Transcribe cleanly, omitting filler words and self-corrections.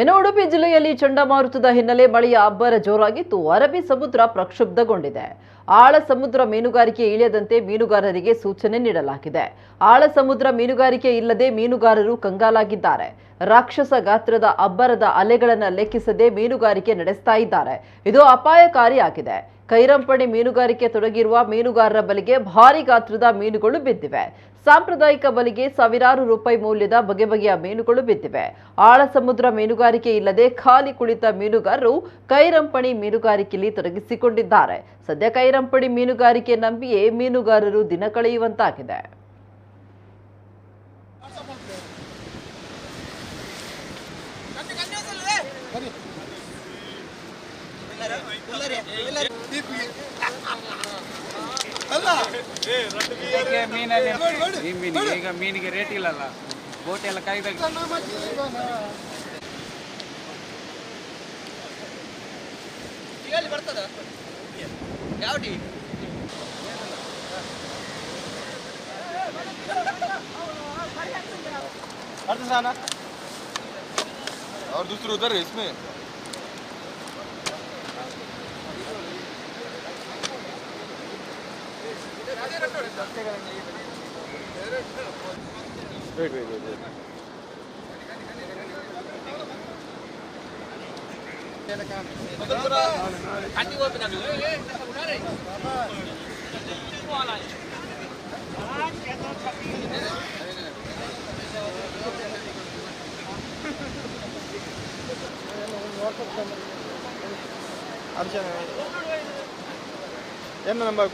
ಇನ್ನು ಉಡುಪಿ ಜಿಲ್ಲೆಯಲ್ಲಿ ಚಂಡಮಾರುತದ ಹಿನ್ನೆಲೆ ಮಳೆಯ ಅಬ್ಬರ ಜೋರಾಗಿದ್ದು ಅರಬ್ಬಿ ಸಮುದ್ರ ಪ್ರಕ್ಷುಬ್ಧಗೊಂಡಿದೆ. ಆಳ ಸಮುದ್ರ ಮೀನುಗಾರಿಕೆ ಇಳಿಯದಂತೆ ಮೀನುಗಾರರಿಗೆ ಸೂಚನೆ ನೀಡಲಾಗಿದೆ. ಆಳ ಸಮುದ್ರ ಮೀನುಗಾರಿಕೆ ಇಲ್ಲದೆ ಮೀನುಗಾರರು ಕಂಗಾಲಾಗಿದ್ದಾರೆ. ರಾಕ್ಷಸ ಗಾತ್ರದ ಅಬ್ಬರದ ಅಲೆಗಳನ್ನು ಲೆಕ್ಕಿಸದೆ ಮೀನುಗಾರಿಕೆ ನಡೆಸ್ತಾ ಇದ್ದಾರೆ. ಇದು ಅಪಾಯಕಾರಿಯಾಗಿದೆ. ಕೈರಂಪಣಿ ಮೀನುಗಾರಿಕೆ ತೊಡಗಿರುವ ಮೀನುಗಾರರ ಬಲೆಗೆ ಭಾರಿ ಗಾತ್ರದ ಮೀನುಗಳು ಬಿದ್ದಿವೆ. ಸಾಂಪ್ರದಾಯಿಕ ಬಲೆಗೆ ಸಾವಿರಾರು ರೂಪಾಯಿ ಮೌಲ್ಯದ ಬಗೆ ಬಗೆಯ ಮೀನುಗಳು ಬಿದ್ದಿವೆ. ಆಳ ಸಮುದ್ರ ಮೀನುಗಾರಿಕೆ ಇಲ್ಲದೆ ಖಾಲಿ ಕುಳಿತ ಮೀನುಗಾರರು ಕೈರಂಪಣಿ ಮೀನುಗಾರಿಕೆಯಲ್ಲಿ ತೊಡಗಿಸಿಕೊಂಡಿದ್ದಾರೆ. ಸದ್ಯ ಕೈರಂಪಣಿ ಮೀನುಗಾರಿಕೆ ನಂಬಿಯೇ ಮೀನುಗಾರರು ದಿನ ಕಳೆಯುವಂತಾಗಿದೆ. ಈಗ ಮೀನಿಗೆ ರೇಟ್ ಇಲ್ಲಲ್ಲ, ಬೋಟ್ ಎಲ್ಲ ಕಾಯ್ದಾಗ ಬರ್ತದ ಯಾವ ಟೀ और दूसरे उधर है इसमें अर्चना नंबर